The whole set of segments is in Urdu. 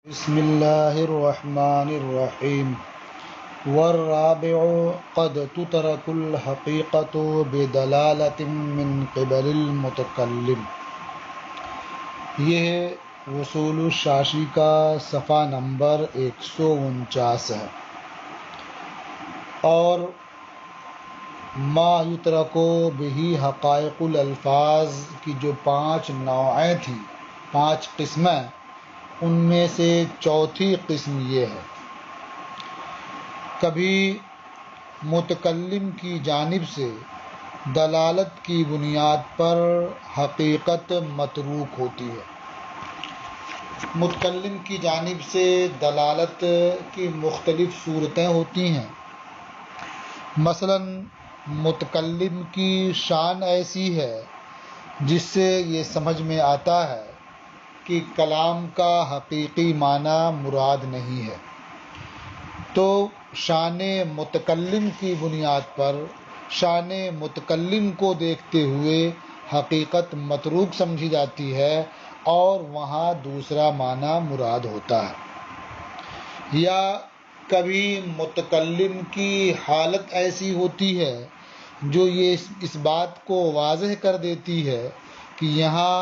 بسم اللہ الرحمن الرحیم والرابع قد تترك الحقیقة بدلالة من قبل المتکلم۔ یہ وصول الشاشی کا صفحہ نمبر 149 ہے۔ اور ما یترک بہ حقائق الالفاظ کی جو 5 نوعیں تھیں، 5 قسمیں، ان میں سے چوتھی قسم یہ ہے، کبھی متکلم کی جانب سے دلالت کی بنیاد پر حقیقت متروک ہوتی ہے۔ متکلم کی جانب سے دلالت کی مختلف صورتیں ہوتی ہیں۔ مثلا متکلم کی شان ایسی ہے جس سے یہ سمجھ میں آتا ہے کہ کلام کا حقیقی معنی مراد نہیں ہے، تو شان متکلم کی بنیاد پر شان متکلم کو دیکھتے ہوئے حقیقت متروک سمجھی جاتی ہے اور وہاں دوسرا معنی مراد ہوتا ہے۔ یا کبھی متکلم کی حالت ایسی ہوتی ہے جو یہ اس بات کو واضح کر دیتی ہے کہ یہاں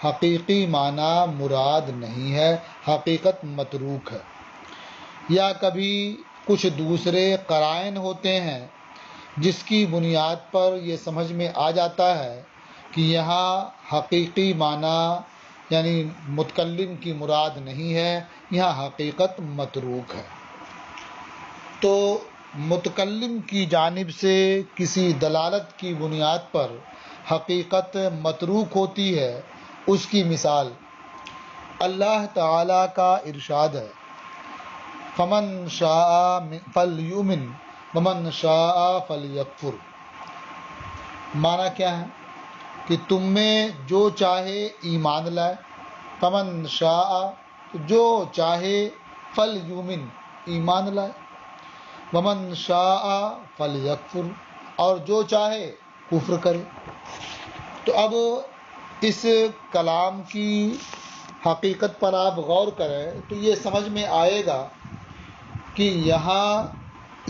حقیقی معنی مراد نہیں ہے، حقیقت متروک ہے۔ یا کبھی کچھ دوسرے قرائن ہوتے ہیں جس کی بنیاد پر یہ سمجھ میں آ جاتا ہے کہ یہاں حقیقی معنی یعنی متکلم کی مراد نہیں ہے، یہاں حقیقت متروک ہے۔ تو متکلم کی جانب سے کسی دلالت کی بنیاد پر حقیقت متروک ہوتی ہے، اس کی مثال اللہ تعالیٰ کا ارشاد ہے، فَمَن شَاءَ فَلْيُؤْمِنْ وَمَن شَاءَ فَلْيَكْفُرْ۔ معنی کیا ہے کہ تم میں جو چاہے ایمان لائے، فَمَن شَاءَ جو چاہے فَلْيُؤْمِنْ ایمان لائے، وَمَن شَاءَ فَلْيَكْفُرْ اور جو چاہے کفر کرے۔ تو اب اس کلام کی حقیقت پر آپ غور کریں تو یہ سمجھ میں آئے گا کہ یہاں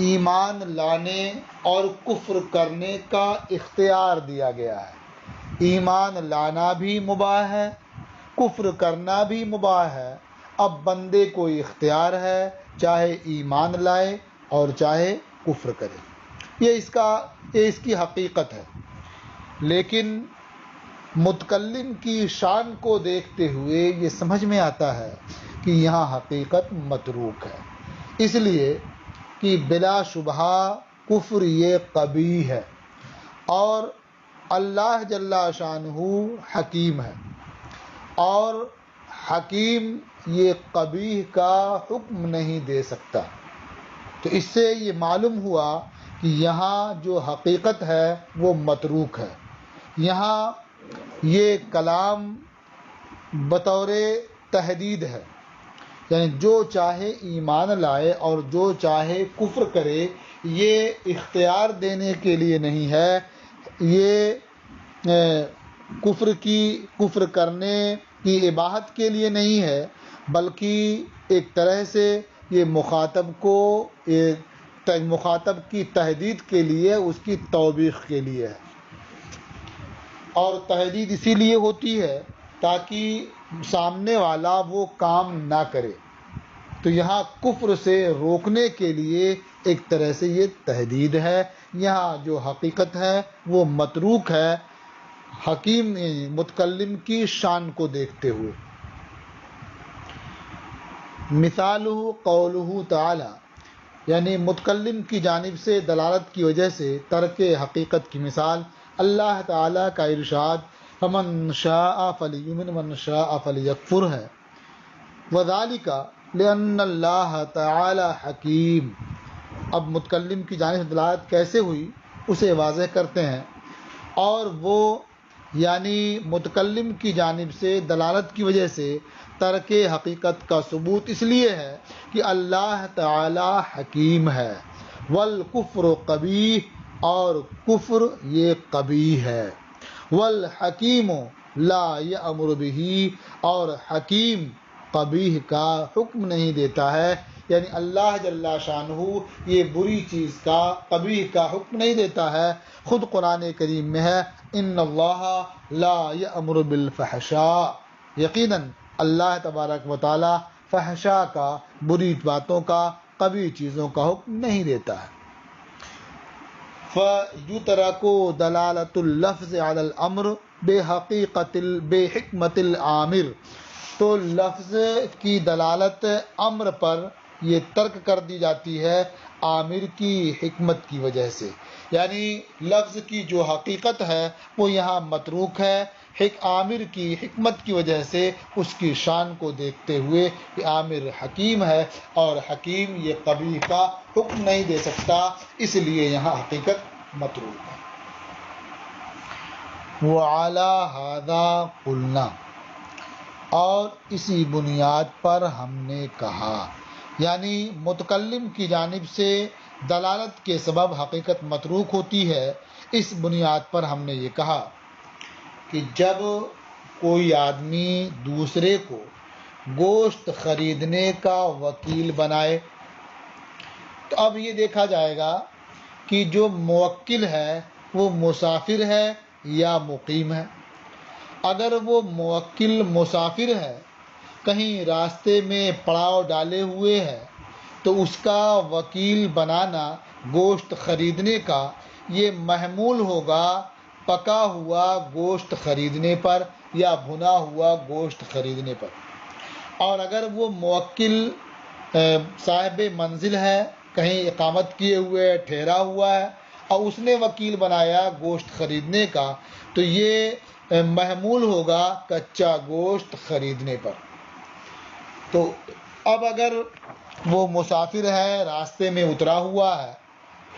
ایمان لانے اور کفر کرنے کا اختیار دیا گیا ہے۔ ایمان لانا بھی مباح ہے، کفر کرنا بھی مباح ہے۔ اب بندے کو اختیار ہے، چاہے ایمان لائے اور چاہے کفر کرے۔ یہ اس کی حقیقت ہے۔ لیکن متکلم کی شان کو دیکھتے ہوئے یہ سمجھ میں آتا ہے کہ یہاں حقیقت متروک ہے، اس لیے کہ بلا شبہ کفر یہ قبیح ہے، اور اللہ جل شانہ حکیم ہے، اور حکیم یہ قبیح کا حکم نہیں دے سکتا۔ تو اس سے یہ معلوم ہوا کہ یہاں جو حقیقت ہے وہ متروک ہے۔ یہاں یہ کلام بطور تحدید ہے، یعنی جو چاہے ایمان لائے اور جو چاہے کفر کرے، یہ اختیار دینے کے لیے نہیں ہے، یہ کفر کرنے کی اباحت کے لیے نہیں ہے، بلکہ ایک طرح سے یہ مخاطب کی تحدید کے لیے، اس کی توبیخ کے لیے ہے۔ اور تحدید اسی لیے ہوتی ہے تاکہ سامنے والا وہ کام نہ کرے۔ تو یہاں کفر سے روکنے کے لیے ایک طرح سے یہ تحدید ہے۔ یہاں جو حقیقت ہے وہ متروک ہے، حکیم متکلم کی شان کو دیکھتے ہوئے۔ مثالہ قولہ تعالی، یعنی متکلم کی جانب سے دلالت کی وجہ سے ترک حقیقت کی مثال اللہ تعالیٰ کا ارشاد فَمَن شَاءَ فَلْيُؤْمِنْ وَمَن شَاءَ فَلْيَكْفُرْ ہے۔ وَذَلِكَ لِأَنَّ اللَّهَ تَعَالَى حَكِيمٌ۔ اب متکلم کی جانب سے دلالت کیسے ہوئی اسے واضح کرتے ہیں، اور وہ یعنی متکلم کی جانب سے دلالت کی وجہ سے ترک حقیقت کا ثبوت اس لیے ہے کہ اللہ تعالی حکیم ہے، والکفر قبیح اور کفر یہ قبیح ہے، والحکیم لا یأمر بہ اور حکیم قبیح کا حکم نہیں دیتا ہے، یعنی اللہ جل شانہ یہ بری چیز کا، قبیح کا حکم نہیں دیتا ہے۔ خود قرآن کریم میں ہے ان اللہ لا یأمر بالفحشاء، یقیناً اللہ تبارک و تعالی فحشاء کا، بری باتوں کا، قبیح چیزوں کا حکم نہیں دیتا ہے۔ فَيُتْرَكُ دَلَالَةُ اللَّفْظِ عَلَى الْأَمْرِ بِحِکمَةِ الْعَامِرِ، تو لفظ کی دلالت امر پر یہ ترک کر دی جاتی ہے عامر کی حکمت کی وجہ سے، یعنی لفظ کی جو حقیقت ہے وہ یہاں متروک ہے، عامر کی حکمت کی وجہ سے، اس کی شان کو دیکھتے ہوئے کہ عامر حکیم ہے اور حکیم یہ قبیح کا حکم نہیں دے سکتا، اس لیے یہاں حقیقت متروک ہے۔ وَعَلَى هَذَا قُلْنَا، اور اسی بنیاد پر ہم نے کہا، یعنی متکلم کی جانب سے دلالت کے سبب حقیقت متروک ہوتی ہے، اس بنیاد پر ہم نے یہ کہا کہ جب کوئی آدمی دوسرے کو گوشت خریدنے کا وکیل بنائے تو اب یہ دیکھا جائے گا کہ جو موکل ہے وہ مسافر ہے یا مقیم ہے۔ اگر وہ موکل مسافر ہے، کہیں راستے میں پڑاؤ ڈالے ہوئے ہے، تو اس کا وکیل بنانا گوشت خریدنے کا یہ محمول ہوگا پکا ہوا گوشت خریدنے پر یا بھنا ہوا گوشت خریدنے پر۔ اور اگر وہ موکل صاحب منزل ہے، کہیں اقامت کیے ہوئے ٹھہرا ہوا ہے اور اس نے وکیل بنایا گوشت خریدنے کا، تو یہ محمول ہوگا کچا گوشت خریدنے پر۔ تو اب اگر وہ مسافر ہے، راستے میں اترا ہوا ہے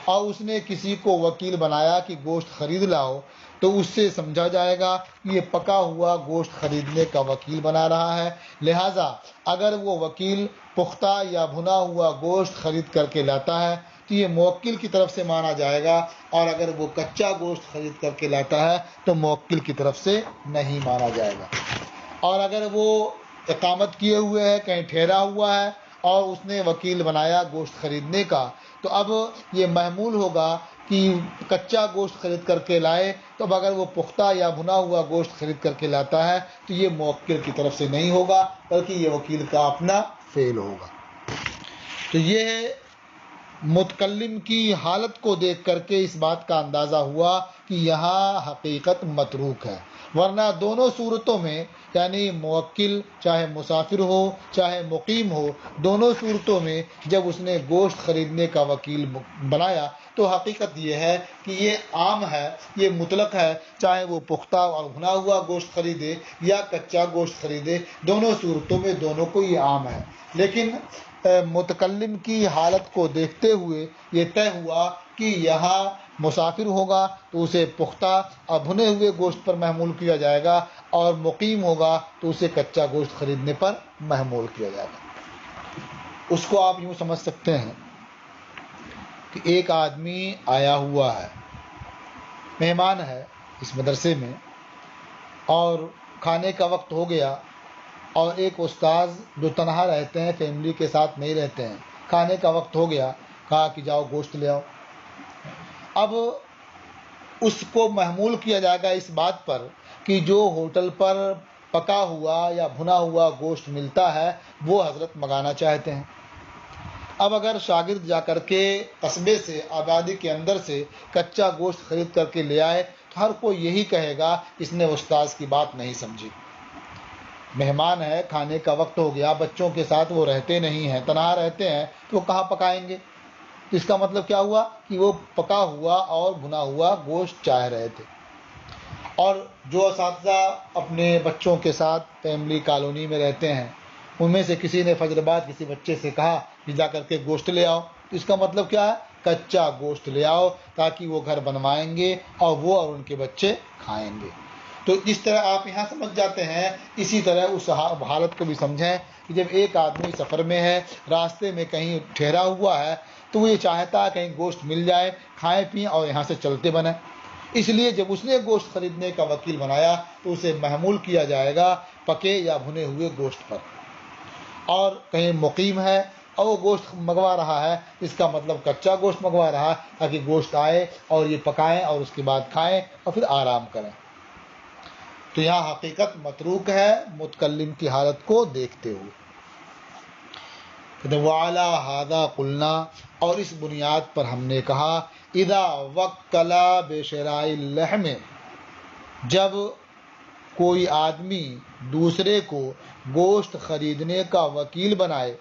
اور اس نے کسی کو وکیل بنایا کہ گوشت خرید لاؤ، تو اس سے سمجھا جائے گا کہ یہ پکا ہوا گوشت خریدنے کا وکیل بنا رہا ہے، لہٰذا اگر وہ وکیل پختہ یا بھنا ہوا گوشت خرید کر کے لاتا ہے تو یہ موکل کی طرف سے مانا جائے گا، اور اگر وہ کچا گوشت خرید کر کے لاتا ہے تو موکل کی طرف سے نہیں مانا جائے گا۔ اور اگر وہ اقامت کیے ہوئے ہے، کہیں ٹھہرا ہوا ہے اور اس نے وکیل بنایا گوشت خریدنے کا، تو اب یہ محمول ہوگا کہ کچا گوشت خرید کر کے لائے، تو اب اگر وہ پختہ یا بھنا ہوا گوشت خرید کر کے لاتا ہے تو یہ موکل کی طرف سے نہیں ہوگا، بلکہ یہ وکیل کا اپنا فعل ہوگا۔ تو یہ متکلم کی حالت کو دیکھ کر کے اس بات کا اندازہ ہوا کہ یہاں حقیقت متروک ہے، ورنہ دونوں صورتوں میں، یعنی موکل چاہے مسافر ہو چاہے مقیم ہو، دونوں صورتوں میں جب اس نے گوشت خریدنے کا وکیل بنایا تو حقیقت یہ ہے کہ یہ عام ہے، یہ مطلق ہے، چاہے وہ پختہ اور بھنا ہوا گوشت خریدے یا کچا گوشت خریدے، دونوں صورتوں میں دونوں کو یہ عام ہے۔ لیکن متکلم کی حالت کو دیکھتے ہوئے یہ طے ہوا کہ یہاں مسافر ہوگا تو اسے پختہ اور بھنے ہوئے گوشت پر محمول کیا جائے گا، اور مقیم ہوگا تو اسے کچا گوشت خریدنے پر محمول کیا جائے گا۔ اس کو آپ یوں سمجھ سکتے ہیں کہ ایک آدمی آیا ہوا ہے، مہمان ہے اس مدرسے میں، اور کھانے کا وقت ہو گیا، اور ایک استاذ جو تنہا رہتے ہیں، فیملی کے ساتھ نہیں رہتے ہیں، کھانے کا وقت ہو گیا، کہا کہ جاؤ گوشت لے آؤ۔ اب اس کو محمول کیا جائے گا اس بات پر کہ جو ہوٹل پر پکا ہوا یا بھنا ہوا گوشت ملتا ہے وہ حضرت منگانا چاہتے ہیں۔ اب اگر شاگرد جا کر کے قصبے سے، آبادی کے اندر سے کچا گوشت خرید کر کے لے آئے تو ہر کوئی یہی کہے گا اس نے استاذ کی بات نہیں سمجھی۔ مہمان ہے، کھانے کا وقت ہو گیا، بچوں کے ساتھ وہ رہتے نہیں ہیں، تنہا رہتے ہیں، تو وہ کہاں پکائیں گے؟ اس کا مطلب کیا ہوا کہ وہ پکا ہوا اور بھنا ہوا گوشت چاہ رہے تھے۔ اور جو اساتذہ اپنے بچوں کے ساتھ فیملی کالونی میں رہتے ہیں، ان میں سے کسی نے فجر بعد کسی بچے سے کہا کہ جا کر کے گوشت لے آؤ، تو اس کا مطلب کیا ہے؟ کچا گوشت لے آؤ تاکہ وہ گھر بنوائیں گے اور وہ اور ان کے بچے کھائیں گے۔ تو جس طرح آپ یہاں سمجھ جاتے ہیں، اسی طرح اس حالت کو بھی سمجھیں کہ جب ایک آدمی سفر میں ہے، راستے میں کہیں ٹھہرا ہوا ہے، تو وہ یہ چاہتا ہے کہیں گوشت مل جائے، کھائیں پئیں اور یہاں سے چلتے بنیں۔ اس لیے جب اس نے گوشت خریدنے کا وکیل بنایا تو اسے محمول کیا جائے گا پکے یا بھنے ہوئے گوشت پر۔ اور کہیں مقیم ہے اور وہ گوشت منگوا رہا ہے، اس کا مطلب کچا گوشت منگوا رہا ہے تاکہ گوشت آئے اور یہ پکائیں اور اس کے بعد کھائیں اور پھر آرام کریں۔ تو یہاں حقیقت متروک ہے متکلم کی حالت کو دیکھتے ہوئے۔ وَعَلَى هَذَا قُلْنَا، اور اس بنیاد پر ہم نے کہا، اذا وکلا بشراء اللحم، جب کوئی آدمی دوسرے کو گوشت خریدنے کا وکیل بنائے،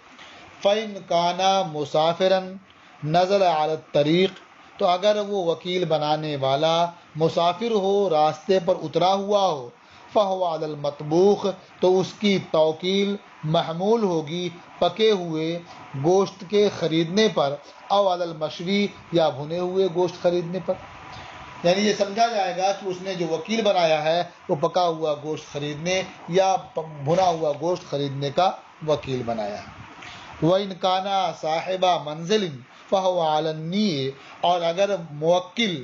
فَإِنْ كَانَ مُسَافِرًا نَزَلَ عَلَى الطَّرِيقِ، تو اگر وہ وکیل بنانے والا مسافر ہو، راستے پر اترا ہوا ہو، فَهُوَ عَلَى الْمَطْبُوخِ، تو اس کی توکیل محمول ہوگی پکے ہوئے گوشت کے خریدنے پر، او علی المشوی، یا بھنے ہوئے گوشت خریدنے پر۔ یعنی یہ سمجھا جائے گا کہ اس نے جو وکیل بنایا ہے وہ پکا ہوا گوشت خریدنے یا بھنا ہوا گوشت خریدنے کا وکیل بنایا ہے۔ وَإِنْ كَانَ صَاحِبَ مَنزِلٍ فَهُوَ عَلَى النِّيَّةِ، اور اگر موکل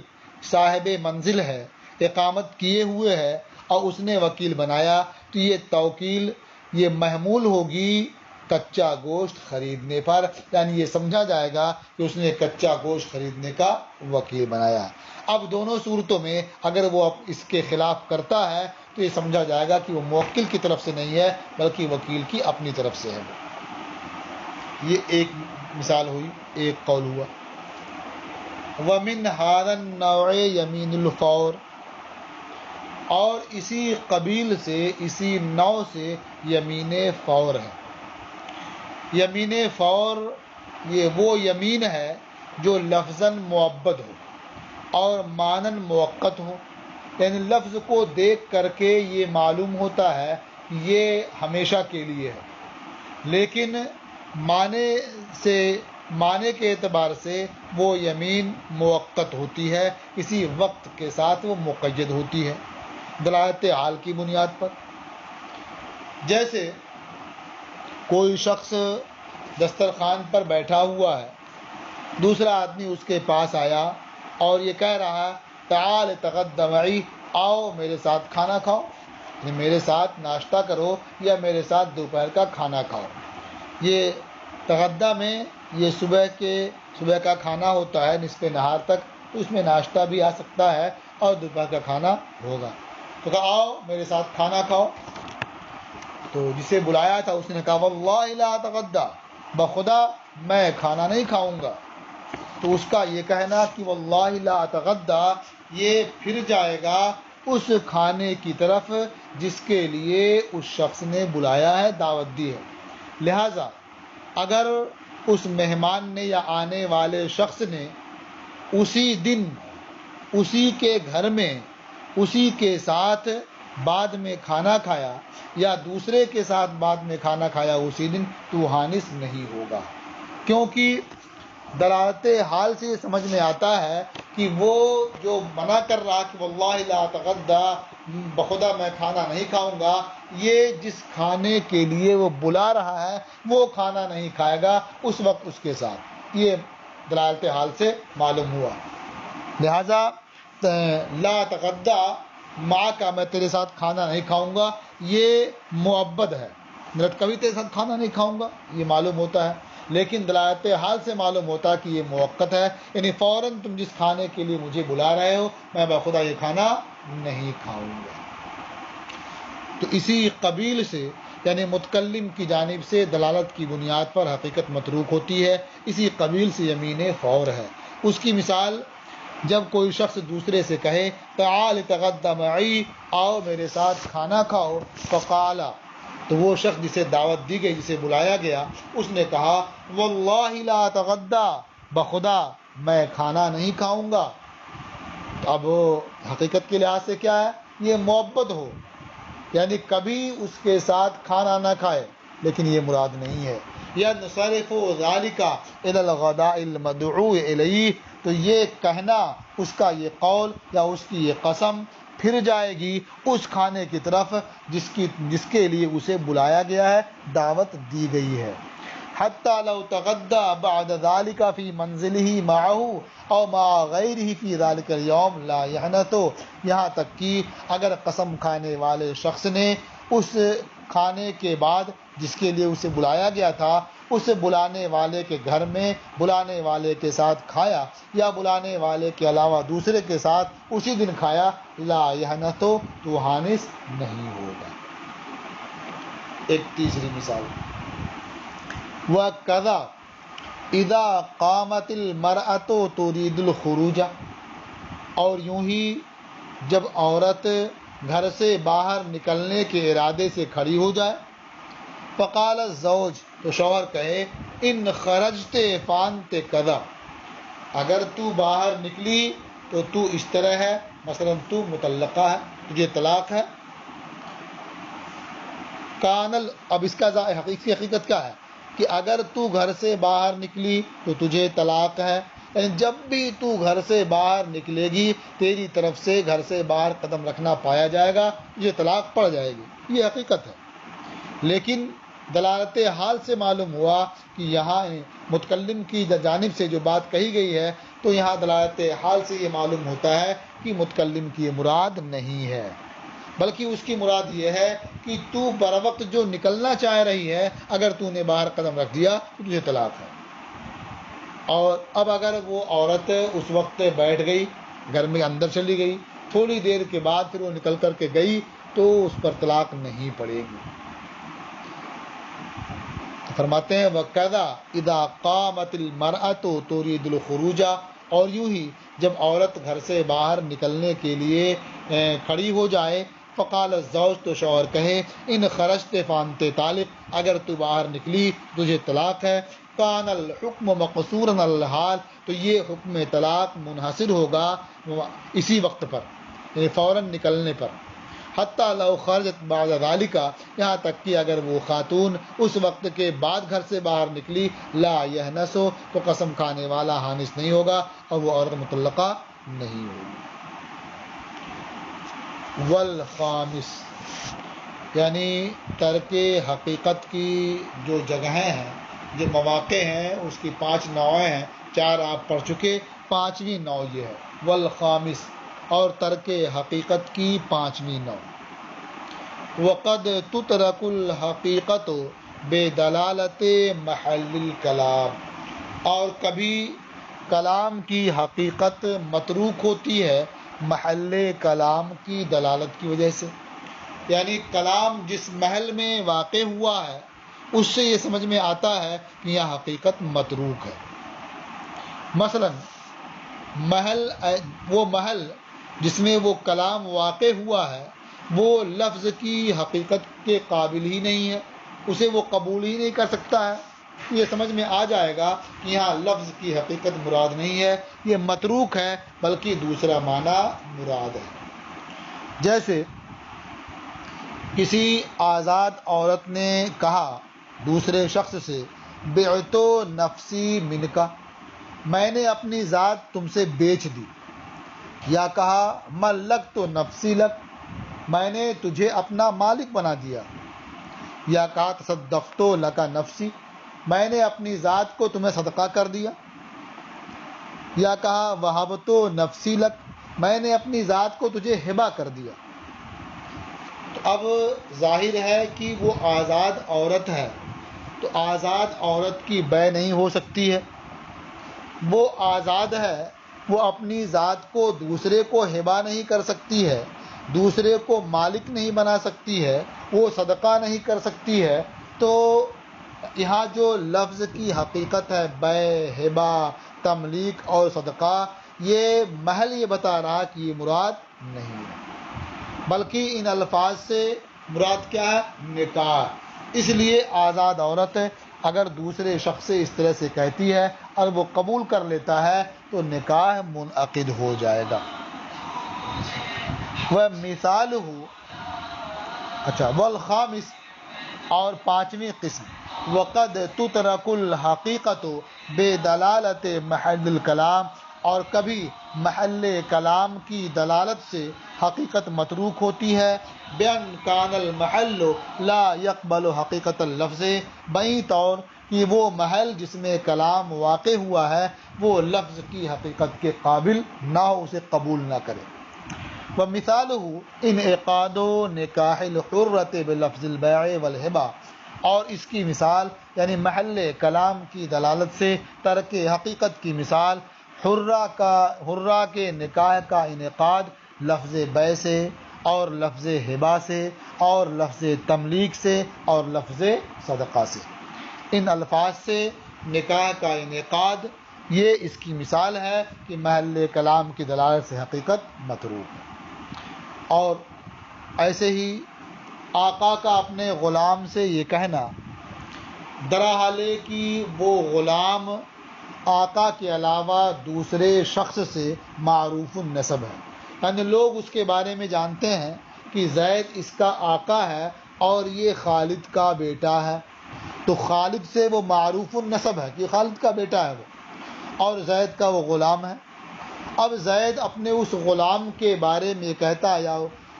صاحب منزل ہے، اقامت کیے ہوئے ہے اور اس نے وکیل بنایا، تو یہ توکیل یہ محمول ہوگی کچا گوشت خریدنے پر، یعنی یہ سمجھا جائے گا کہ اس نے کچا گوشت خریدنے کا وکیل بنایا۔ اب دونوں صورتوں میں اگر وہ اس کے خلاف کرتا ہے تو یہ سمجھا جائے گا کہ وہ موکل کی طرف سے نہیں ہے بلکہ وکیل کی اپنی طرف سے ہے۔ یہ ایک مثال ہوئی، ایک قول ہوا۔ وَمِنْ هَذَا النَّوْعِ يَمِينُ الْفَوْرِ، اور اسی قبیل سے، اسی نوع سے یمین فور ہے۔ یمین فور یہ وہ یمین ہے جو لفظاً معبد ہو اور معناً موقت ہو، یعنی لفظ کو دیکھ کر کے یہ معلوم ہوتا ہے کہ یہ ہمیشہ کے لیے ہے، لیکن معنی کے اعتبار سے وہ یمین موقت ہوتی ہے، اسی وقت کے ساتھ وہ مقید ہوتی ہے دلالت حال کی بنیاد پر۔ جیسے کوئی شخص دسترخوان پر بیٹھا ہوا ہے، دوسرا آدمی اس کے پاس آیا اور یہ کہہ رہا ہے تعال تغد معی، آؤ میرے ساتھ کھانا کھاؤ، یعنی میرے ساتھ ناشتہ کرو یا میرے ساتھ دوپہر کا کھانا کھاؤ۔ یہ تغدہ میں یہ صبح کا کھانا ہوتا ہے نصف نہار تک، تو اس میں ناشتہ بھی آ سکتا ہے اور دوپہر کا کھانا ہوگا۔ تو کہا آؤ میرے ساتھ کھانا کھاؤ، تو جسے بلایا تھا اس نے کہا واللہ لا اتغدی، بخدا میں کھانا نہیں کھاؤں گا۔ تو اس کا یہ کہنا کہ واللہ لا اتغدی یہ پھر جائے گا اس کھانے کی طرف جس کے لیے اس شخص نے بلایا ہے، دعوت دی ہے۔ لہٰذا اگر اس مہمان نے یا آنے والے شخص نے اسی دن اسی کے گھر میں اسی کے ساتھ بعد میں کھانا کھایا یا دوسرے کے ساتھ بعد میں کھانا کھایا اسی دن، تو حانث نہیں ہوگا، کیونکہ دلالت حال سے یہ سمجھ میں آتا ہے کہ وہ جو منع کر رہا کہ واللہ لا اتغدی، بخدا میں کھانا نہیں کھاؤں گا، یہ جس کھانے کے لیے وہ بلا رہا ہے وہ کھانا نہیں کھائے گا اس وقت اس کے ساتھ، یہ دلالت حال سے معلوم ہوا۔ لہذا لا اتغدی ماں کا میں تیرے ساتھ کھانا نہیں کھاؤں گا، یہ معبد ہے، کبھی تیرے ساتھ کھانا نہیں کھاؤں گا یہ معلوم ہوتا ہے، لیکن دلالت حال سے معلوم ہوتا ہے کہ یہ موقت ہے، یعنی فوراً تم جس کھانے کے لیے مجھے بلا رہے ہو میں بخدا یہ کھانا نہیں کھاؤں گا۔ تو اسی قبیل سے یعنی متکلم کی جانب سے دلالت کی بنیاد پر حقیقت متروک ہوتی ہے، اسی قبیل سے یمین فور ہے۔ اس کی مثال جب کوئی شخص دوسرے سے کہے تعال تغدی معی، آؤ میرے ساتھ کھانا کھاؤ، فقال، تو وہ شخص جسے دعوت دی گئی، جسے بلایا گیا، اس نے کہا واللہ لا اتغدی، بخدا میں کھانا نہیں کھاؤں گا۔ اب حقیقت کے لحاظ سے کیا ہے، یہ معبد ہو، یعنی کبھی اس کے ساتھ کھانا نہ کھائے، لیکن یہ مراد نہیں ہے۔ ينصرف ذلك الى الغداء المدعو الیہ، تو یہ کہنا، اس کا یہ قول یا اس کی یہ قسم پھر جائے گی اس کھانے کی طرف جس کے لیے اسے بلایا گیا ہے، دعوت دی گئی ہے۔ حتی لو تغدى بعد ذلك في منزله معه او مع غیره في ذلك اليوم لا يحنث، یہاں تک کہ اگر قسم کھانے والے شخص نے اس کھانے کے بعد جس کے لیے اسے بلایا گیا تھا اسے بلانے والے کے گھر میں بلانے والے کے ساتھ کھایا یا بلانے والے کے علاوہ دوسرے کے ساتھ اسی دن کھایا، لا یحنث تو حانث نہیں ہوگا۔ ایک تیسری مثال، وَكَذَا اِذَا قَامَتِ الْمَرْأَةُ تُرِيدُ الْخُرُوجَ، اور یوں ہی جب عورت گھر سے باہر نکلنے کے ارادے سے کھڑی ہو جائے، فقال الزوج، تو شوہر کہے، ان خرجت فانت کذا، اگر تو باہر نکلی تو تو اس طرح ہے، مثلا تو مطلقہ ہے، تجھے طلاق ہے۔ اب اس کا حقیقت کیا ہے کہ اگر تو گھر سے باہر نکلی تو تجھے طلاق ہے، یعنی جب بھی تو گھر سے باہر نکلے گی تیری طرف سے گھر سے باہر قدم رکھنا پایا جائے گا، تجھے طلاق پڑ جائے گی، یہ حقیقت ہے۔ لیکن دلالت حال سے معلوم ہوا کہ یہاں متکلم کی جانب سے جو بات کہی گئی ہے تو یہاں دلالت حال سے یہ معلوم ہوتا ہے کہ متکلم کی مراد نہیں ہے، بلکہ اس کی مراد یہ ہے کہ تو بر وقت جو نکلنا چاہ رہی ہے اگر تو نے باہر قدم رکھ دیا تو تجھے طلاق ہے۔ اور اب اگر وہ عورت اس وقت بیٹھ گئی، گھر میں اندر چلی گئی، تھوڑی دیر کے بعد پھر وہ نکل کر کے گئی تو اس پر طلاق نہیں پڑے گی۔ فرماتے ہیں وَكَذَا اِذَا قَامَتِ الْمَرْأَةُ تُرِيدُ الْخُرُوجَ، اور یوں ہی جب عورت گھر سے باہر نکلنے کے لیے کھڑی ہو جائے، فقال الزوج، تو شوہر کہے، ان خرجت فانت طالق، اگر تو باہر نکلی تجھے طلاق ہے، کان الحکم مقصورا علی الحال، تو یہ حکم طلاق منحصر ہوگا اسی وقت پر، یعنی فوراً نکلنے پر، حتیٰ لو خرجت بعد ذالک، یہاں تک کہ اگر وہ خاتون اس وقت کے بعد گھر سے باہر نکلی، لا یحنث، تو قسم کھانے والا حانث نہیں ہوگا اور وہ عورت مطلقہ نہیں ہوگی۔ والخامس، یعنی ترک حقیقت کی جو جگہیں ہیں، جو مواقع ہیں، اس کی 5 نوعیں ہیں، 4 آپ پڑھ چکے، 5ویں نوع یہ ہے والخامس، اور ترک حقیقت کی 5ویں نوع۔ وقد تترک الحقیقت بدلالت محل الکلام، اور کبھی کلام کی حقیقت متروک ہوتی ہے محل کلام کی دلالت کی وجہ سے، یعنی کلام جس محل میں واقع ہوا ہے اس سے یہ سمجھ میں آتا ہے کہ یہ حقیقت متروک ہے۔ مثلا وہ محل جس میں وہ کلام واقع ہوا ہے وہ لفظ کی حقیقت کے قابل ہی نہیں ہے، اسے وہ قبول ہی نہیں کر سکتا ہے، یہ سمجھ میں آ جائے گا کہ یہاں لفظ کی حقیقت مراد نہیں ہے، یہ متروک ہے بلکہ دوسرا معنی مراد ہے۔ جیسے کسی آزاد عورت نے کہا دوسرے شخص سے، بعت نفسی منکا، میں نے اپنی ذات تم سے بیچ دی، یا کہا ملکت نفسی لک، میں نے تجھے اپنا مالک بنا دیا، یا کہا تصدقت لک نفسی، میں نے اپنی ذات کو تمہیں صدقہ کر دیا، یا کہا وہبت نفسی لک، میں نے اپنی ذات کو تجھے ہبہ کر دیا۔ تو اب ظاہر ہے کہ وہ آزاد عورت ہے، تو آزاد عورت کی بیع نہیں ہو سکتی ہے، وہ آزاد ہے، وہ اپنی ذات کو دوسرے کو ہبہ نہیں کر سکتی ہے، دوسرے کو مالک نہیں بنا سکتی ہے، وہ صدقہ نہیں کر سکتی ہے، تو یہاں جو لفظ کی حقیقت ہے بیع، ہبہ، تملیک اور صدقہ، یہ محل یہ بتا رہا کہ یہ مراد نہیں ہے، بلکہ ان الفاظ سے مراد کیا ہے؟ نکاح۔ اس لیے آزاد عورت اگر دوسرے شخص سے اس طرح سے کہتی ہے اور وہ قبول کر لیتا ہے تو نکاح منعقد ہو جائے گا۔ وَمِثَالُهُ، والخامس، اور 5ویں قسم، وقد تترک الحقیقت بدلالت محل الکلام، اور کبھی محل کلام کی دلالت سے حقیقت متروک ہوتی ہے، بأن کان المحل لا يقبل حقیقت اللفظ، بئی طور کہ وہ محل جس میں کلام واقع ہوا ہے وہ لفظ کی حقیقت کے قابل نہ ہو، اسے قبول نہ کرے۔ ومثالہ انعقاد نکاح الحرۃ بلفظ البیع والہبہ، اور اس کی مثال یعنی محل کلام کی دلالت سے ترک حقیقت کی مثال حرہ کے نکاح کا انعقاد لفظ بیع سے اور لفظ ہبہ سے اور لفظ تملیک سے اور لفظ صدقہ سے، ان الفاظ سے نکاح کا انعقاد یہ اس کی مثال ہے کہ محل کلام کی دلالت سے حقیقت متروک ہے۔ اور ایسے ہی آقا کا اپنے غلام سے یہ کہنا درحال ہے کہ وہ غلام آقا کے علاوہ دوسرے شخص سے معروف النسب ہے، یعنی لوگ اس کے بارے میں جانتے ہیں کہ زید اس کا آقا ہے اور یہ خالد کا بیٹا ہے، تو خالد سے وہ معروف النسب ہے کہ خالد کا بیٹا ہے وہ، اور زید کا وہ غلام ہے۔ اب زید اپنے اس غلام کے بارے میں کہتا ہے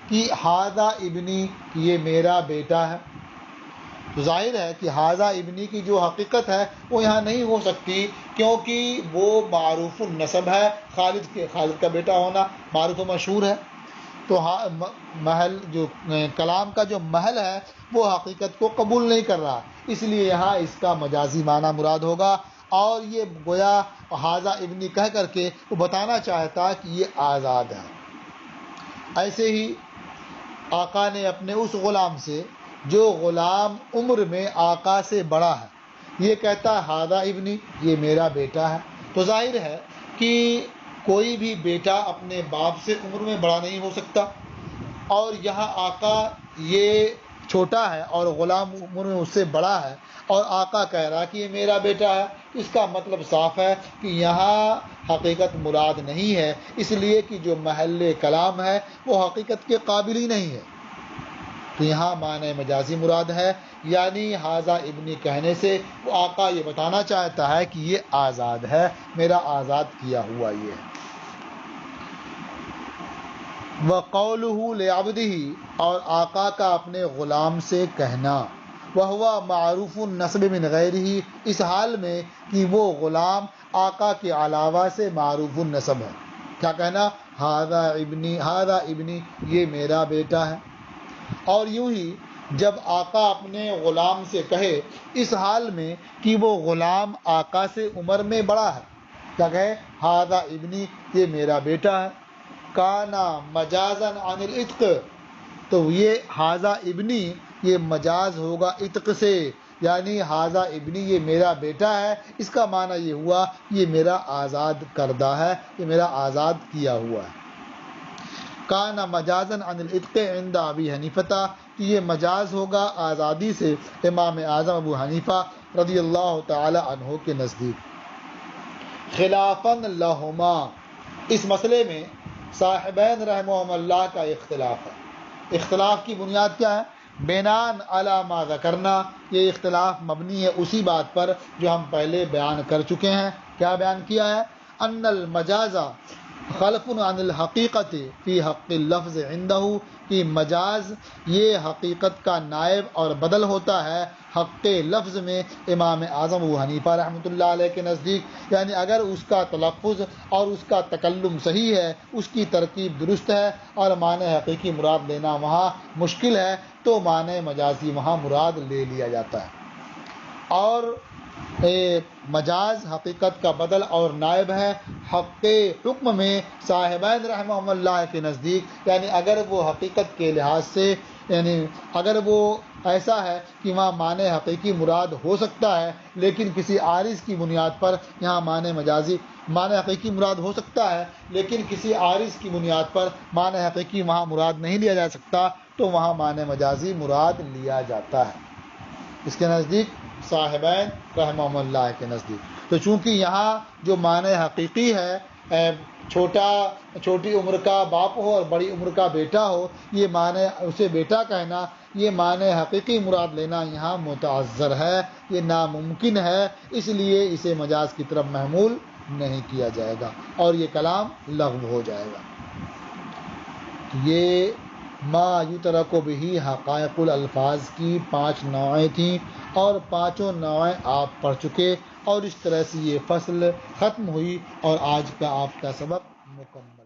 کہ ھذا ابنی، یہ میرا بیٹا ہے، تو ظاہر ہے کہ ھذا ابنی کی جو حقیقت ہے وہ یہاں نہیں ہو سکتی، کیونکہ وہ معروف النسب ہے، خالد کا بیٹا ہونا معروف و مشہور ہے، تو محل جو کلام کا جو محل ہے وہ حقیقت کو قبول نہیں کر رہا، اس لیے یہاں اس کا مجازی معنی مراد ہوگا، اور یہ گویا ھذا ابنی کہہ کر کے وہ بتانا چاہتا کہ یہ آزاد ہے۔ ایسے ہی آقا نے اپنے اس غلام سے جو غلام عمر میں آقا سے بڑا ہے یہ کہتا ہے ھذا ابنی، یہ میرا بیٹا ہے، تو ظاہر ہے کہ کوئی بھی بیٹا اپنے باپ سے عمر میں بڑا نہیں ہو سکتا، اور یہاں آقا یہ چھوٹا ہے اور غلام عمر میں اس سے بڑا ہے، اور آقا کہہ رہا کہ یہ میرا بیٹا ہے، اس کا مطلب صاف ہے کہ یہاں حقیقت مراد نہیں ہے، اس لیے کہ جو محل کلام ہے وہ حقیقت کے قابل ہی نہیں ہے، تو یہاں معنی مجازی مراد ہے، یعنی ھذا ابنی کہنے سے وہ آقا یہ بتانا چاہتا ہے کہ یہ آزاد ہے، میرا آزاد کیا ہوا یہ ہے۔ وَقَوْلُهُ لِعَبْدِهِ، اور آقا کا اپنے غلام سے کہنا، وَهُوَ مَعْرُوفُ النَّسْبِ مِنْ غَيْرِهِ، اس حال میں کہ وہ غلام آقا کے علاوہ سے معروف النسب ہے، کیا کہنا، ھذا ابنی، یہ میرا بیٹا ہے۔ اور یوں ہی جب آقا اپنے غلام سے کہے اس حال میں کہ وہ غلام آقا سے عمر میں بڑا ہے، کیا کہے، ھذا ابنی، یہ میرا بیٹا ہے، کانا مجازن عن العتق، تو یہ ھذا ابنی یہ مجاز ہوگا عتق سے، یعنی ھذا ابنی یہ میرا بیٹا ہے، اس کا معنی یہ ہوا یہ میرا آزاد کردہ ہے، یہ میرا آزاد کیا ہوا ہے۔ کانا مجازن عن العتق عند ابی حنیفہ، کہ یہ مجاز ہوگا آزادی سے امام اعظم ابو حنیفہ رضی اللہ تعالی عنہ کے نزدیک۔ خلافاً لہما، اس مسئلے میں صاحبین رحمہم اللہ کا اختلاف ہے۔ اختلاف کی بنیاد کیا ہے؟ بناءً علی ما ذکرنا، یہ اختلاف مبنی ہے اسی بات پر جو ہم پہلے بیان کر چکے ہیں۔ کیا بیان کیا ہے؟ ان المجاز خلف عن الحقیقت فی حق اللفظ عندہ، کہ مجاز یہ حقیقت کا نائب اور بدل ہوتا ہے حق لفظ میں امام اعظم ابو حنیفہ رحمۃ اللہ علیہ کے نزدیک، یعنی اگر اس کا تلفظ اور اس کا تکلم صحیح ہے، اس کی ترکیب درست ہے اور معنی حقیقی مراد لینا وہاں مشکل ہے، تو معنی مجازی وہاں مراد لے لیا جاتا ہے۔ اور مجاز حقیقت کا بدل اور نائب ہے حق حکم میں صاحبین رحمہ اللہ کے نزدیک، یعنی اگر وہ حقیقت کے لحاظ سے، یعنی اگر وہ ایسا ہے کہ وہاں معنی حقیقی مراد ہو سکتا ہے لیکن کسی عارض کی بنیاد پر، یہاں معنی حقیقی مراد ہو سکتا ہے لیکن کسی عارض کی بنیاد پر معنی حقیقی وہاں مراد نہیں لیا جا سکتا، تو وہاں معنی مجازی مراد لیا جاتا ہے، اس کے نزدیک صاحبین رحمہ اللہ کے نزدیک۔ تو چونکہ یہاں جو معنی حقیقی ہے چھوٹی عمر کا باپ ہو اور بڑی عمر کا بیٹا ہو، یہ معنی اسے بیٹا کہنا، یہ معنی حقیقی مراد لینا یہاں متعذر ہے، یہ ناممکن ہے، اس لیے اسے مجاز کی طرف محمول نہیں کیا جائے گا اور یہ کلام لغو ہو جائے گا۔ یہ ما یترک بہ حقائق الالفاظ کی 5 نوعیں تھیں اور 5 نوعیں آپ پڑھ چکے، اور اس طرح سے یہ فصل ختم ہوئی اور آج کا آپ کا سبق مکمل۔